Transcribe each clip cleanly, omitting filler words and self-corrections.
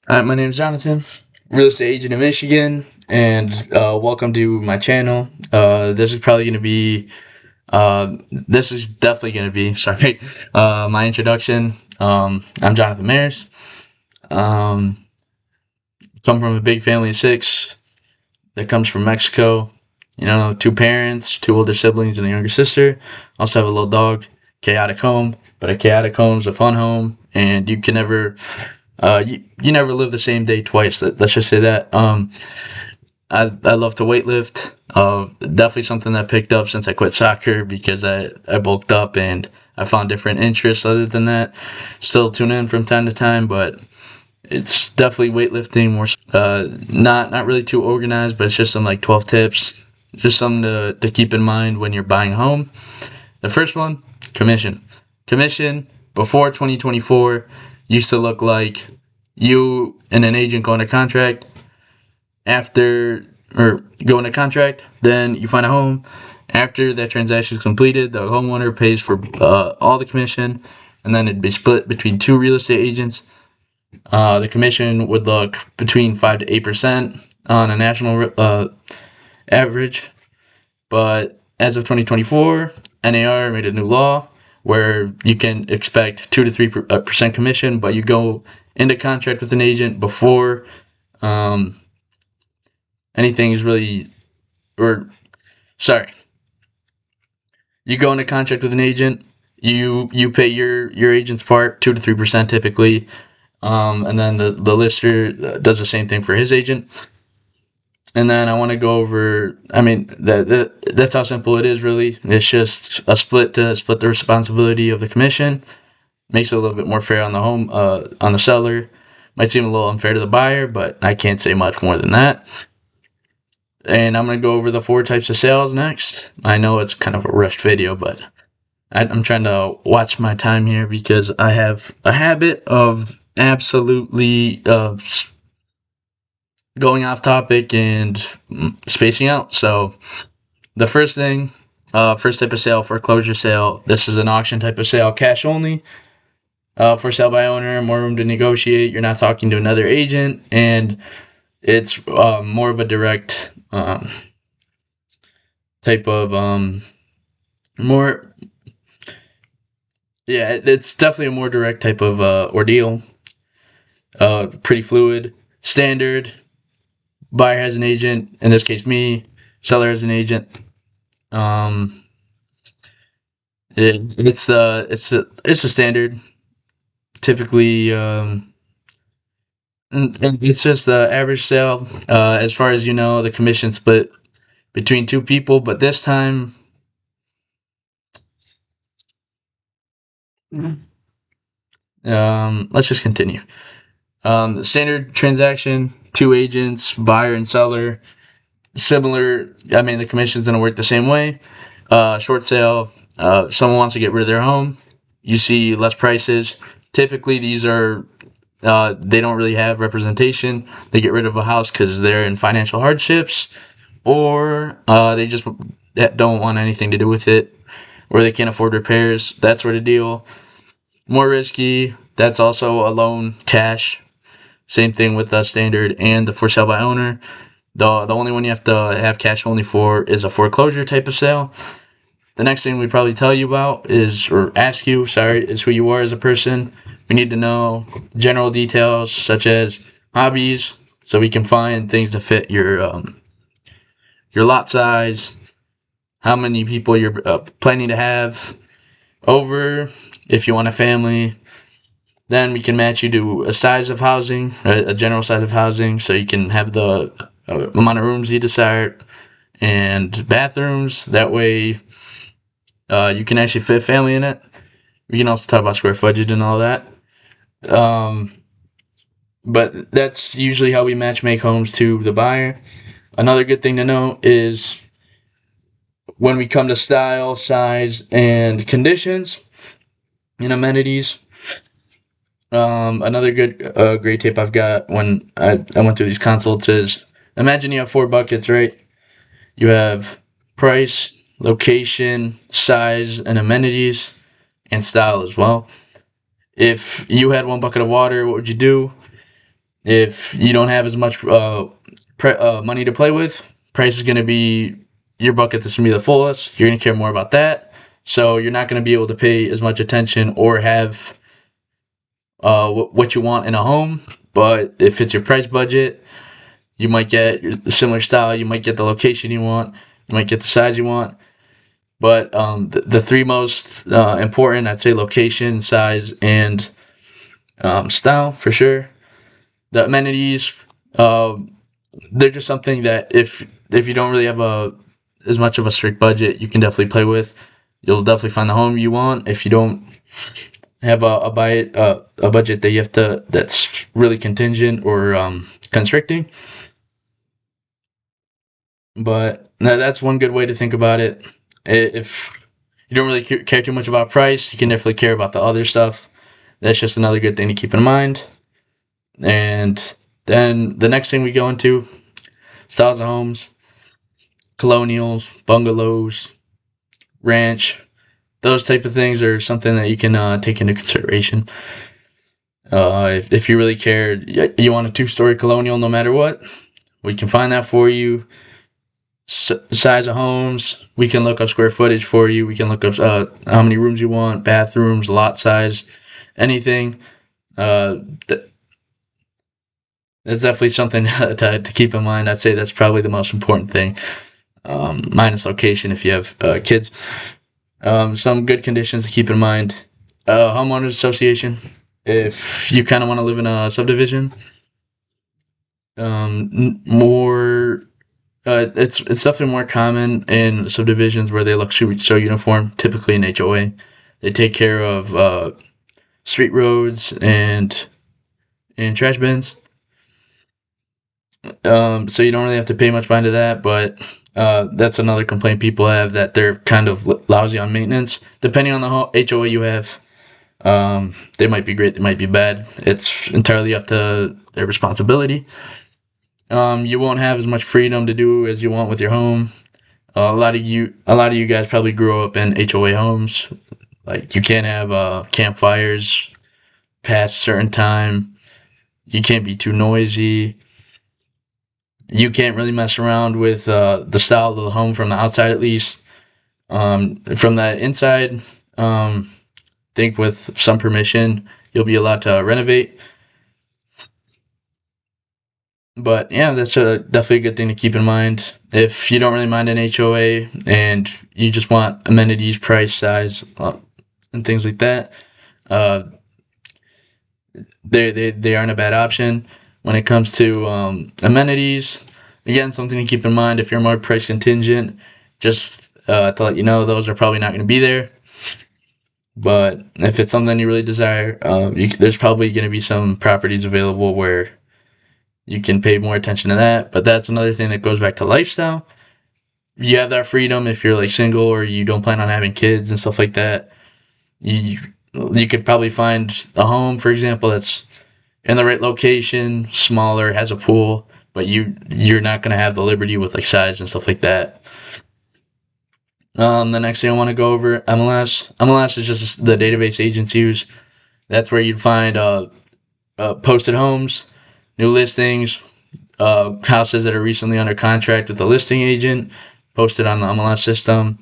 Hi, my name is Jonathan, real estate agent in Michigan, and welcome to my channel. This is probably going to be, this is definitely going to be, sorry, my introduction. I'm Jonathan Maris. Um, Come from a big family of six that comes from Mexico. You know, two parents, two older siblings, and a younger sister. Also have a little dog, chaotic home, but a chaotic home's a fun home, and you can never you never live the same day twice. Let's just say that. I love to weightlift. Definitely something that I picked up since I quit soccer because I bulked up and I found different interests other than that. Still tune in from time to time, but it's definitely weightlifting more. Not really too organized, but it's just some like 12 tips. Just something to keep in mind when you're buying a home. The first one, commission. Commission before 2024 used to look like you and an agent go into contract. After or go into contract, then you find a home. After that transaction is completed, the homeowner pays for all the commission, and then it'd be split between two real estate agents. The commission would look between 5 to 8% on a national average, but as of 2024, NAR made a new law where you can expect 2 to 3% commission, but you go into contract with an agent before um, anything is really, or sorry, you go into contract with an agent, you pay your agent's part, 2 to 3% typically, and then the lister does the same thing for his agent. And then I want to go over. I mean, that's how simple it is. Really, it's just a split to split the responsibility of the commission. Makes it a little bit more fair on the on the seller. Might seem a little unfair to the buyer, but I can't say much more than that. And I'm gonna go over the four types of sales next. I know it's kind of a rushed video, but I'm trying to watch my time here because I have a habit of absolutely going off topic and spacing out. So the first thing, first type of sale, foreclosure sale. This is an auction type of sale, cash only. For sale by owner, more room to negotiate. You're not talking to another agent, and it's more of a direct type of more. Yeah, it's definitely a more direct type of ordeal. Pretty fluid, standard. Buyer has an agent. In this case, me. Seller has an agent. Um, it's a standard. Typically, and it's just the average sale. As far as you know, the commission split between two people, but this time, let's just continue. Standard transaction, two agents, buyer and seller. Similar. I mean, the commission's gonna work the same way. Short sale. Someone wants to get rid of their home. You see less prices. Typically, these are they don't really have representation. They get rid of a house because they're in financial hardships, or they just don't want anything to do with it, or they can't afford repairs. That sort of deal. More risky. That's also a loan, cash. Same thing with the standard and the for sale by owner. The only one you have to have cash only for is a foreclosure type of sale. The next thing we probably tell you about is, or ask you, sorry, is who you are as a person. We need to know general details such as hobbies, so we can find things to fit your lot size, how many people you're planning to have over, if you want a family. Then we can match you to a size of housing, a general size of housing, so you can have the amount of rooms you desire and bathrooms. That way, you can actually fit family in it. We can also talk about square footage and all that. Um, but that's usually how we match make homes to the buyer. Another good thing to know is when we come to style, size, and conditions and amenities. Another great tip I've got when I went through these consults is imagine you have four buckets, right? You have price, location, size, and amenities, and style as well. If you had one bucket of water, what would you do? If you don't have as much money to play with, price is going to be your bucket that's going to be the fullest. You're going to care more about that. So you're not going to be able to pay as much attention or have what you want in a home. But if it's your price budget, you might get a similar style. You might get the location you want. You might get the size you want. But the three most important, I'd say, location, size, and style for sure. The amenities, they're just something that if you don't really have as much of a strict budget, you can definitely play with. You'll definitely find the home you want. If you don't have a budget that you have to that's really contingent or constricting. But that's one good way to think about it. If you don't really care too much about price, you can definitely care about the other stuff. That's just another good thing to keep in mind. And then the next thing we go into, styles of homes, colonials, bungalows, ranch. Those type of things are something that you can take into consideration. If you really care, you want a 2-story colonial no matter what, we can find that for you. Size of homes, we can look up square footage for you. We can look up how many rooms you want, bathrooms, lot size, anything. That's definitely something to keep in mind. I'd say that's probably the most important thing, minus location if you have kids. Some good conditions to keep in mind. Homeowners association, if you kind of want to live in a subdivision. It's definitely more common in subdivisions where they look so uniform. Typically in HOA, they take care of street roads and trash bins. So you don't really have to pay much mind to that, but that's another complaint people have, that they're kind of lousy on maintenance. Depending on the HOA you have, they might be great, they might be bad. It's entirely up to their responsibility. You won't have as much freedom to do as you want with your home. A lot of you guys probably grew up in HOA homes. Like, you can't have campfires past a certain time. You can't be too noisy. You can't really mess around with the style of the home from the outside, at least. From the inside, think with some permission, you'll be allowed to renovate. But yeah, that's definitely a good thing to keep in mind. If you don't really mind an HOA and you just want amenities, price, size, and things like that, they aren't a bad option. When it comes to amenities, again, something to keep in mind. If you're more price contingent, just to let you know, those are probably not going to be there. But if it's something you really desire, there's probably going to be some properties available where you can pay more attention to that. But that's another thing that goes back to lifestyle. You have that freedom if you're like single or you don't plan on having kids and stuff like that. You could probably find a home, for example, that's in the right location, smaller, has a pool, but you're not gonna have the liberty with like size and stuff like that. The next thing I want to go over, MLS. MLS is just the database agents use. That's where you'd find posted homes, new listings, houses that are recently under contract with a listing agent, posted on the MLS system.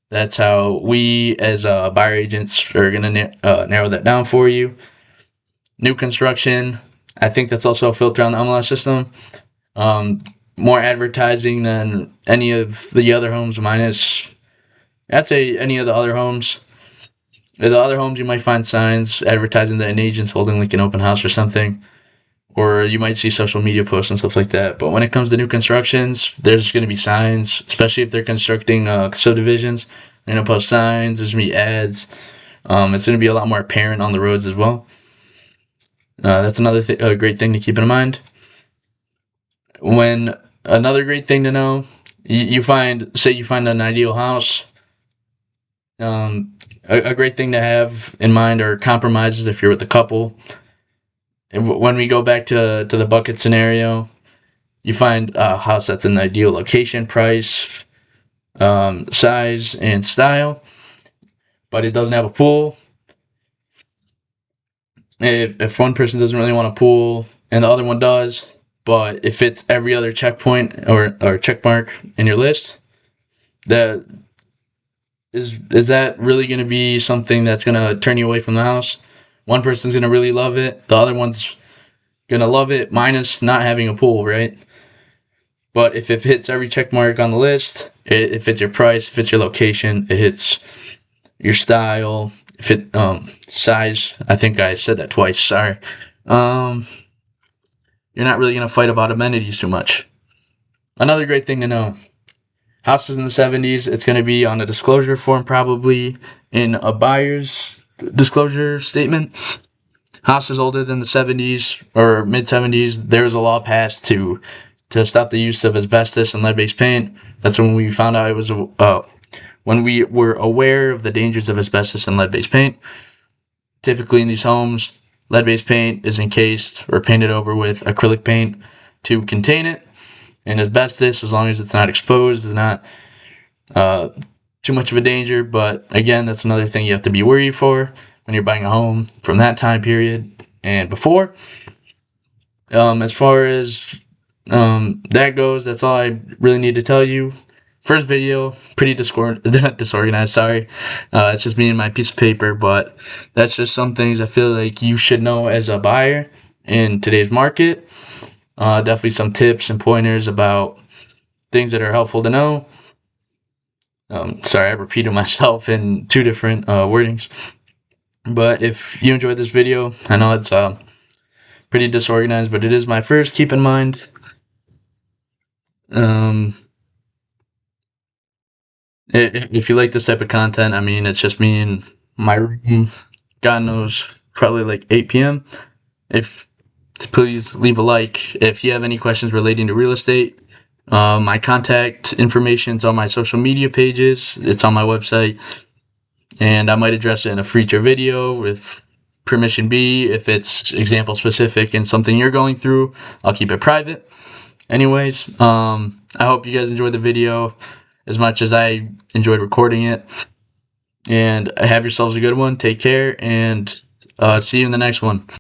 That's how we, as buyer agents, are going to narrow that down for you. New construction, I think that's also a filter on the MLS system. More advertising than any of the other homes, minus, I'd say, any of the other homes. The other homes, you might find signs advertising that an agent's holding like an open house or something. Or you might see social media posts and stuff like that. But when it comes to new constructions, there's going to be signs, especially if they're constructing subdivisions. They're going to post signs, there's going to be ads. It's going to be a lot more apparent on the roads as well. That's another great thing to keep in mind. Another great thing to know, you find an ideal house. A great thing to have in mind are compromises if you're with a couple. When we go back to the bucket scenario, you find a house that's an ideal location, price, size, and style, but it doesn't have a pool. If one person doesn't really want a pool, and the other one does, but if it's every other checkpoint or check mark in your list, that is that really going to be something that's going to turn you away from the house? One person's going to really love it, the other one's going to love it, minus not having a pool, right? But if it hits every check mark on the list, it fits your price, it fits your location, it hits your style, fit size. I think I said that twice. Sorry. You're not really gonna fight about amenities too much. Another great thing to know: houses in the 70s. It's gonna be on a disclosure form, probably in a buyer's disclosure statement. Houses older than the 70s or mid 70s, there was a law passed to stop the use of asbestos and lead-based paint. That's when we found out it was when we were aware of the dangers of asbestos and lead-based paint. Typically in these homes, lead-based paint is encased or painted over with acrylic paint to contain it. And asbestos, as long as it's not exposed, is not too much of a danger. But again, that's another thing you have to be worried for when you're buying a home from that time period and before. As far as that goes, that's all I really need to tell you. First video, pretty disorganized, sorry. It's just me and my piece of paper, but that's just some things I feel like you should know as a buyer in today's market. Definitely some tips and pointers about things that are helpful to know. Sorry, I repeated myself in two different wordings. But if you enjoyed this video, I know it's pretty disorganized, but it is my first. Keep in mind, if you like this type of content, I mean, it's just me in my room. God knows, probably like 8 p.m. Please leave a like. If you have any questions relating to real estate, my contact information is on my social media pages. It's on my website, and I might address it in a future video with permission B. If it's example specific and something you're going through, I'll keep it private. Anyways, I hope you guys enjoyed the video as much as I enjoyed recording it. And have yourselves a good one. Take care, and see you in the next one.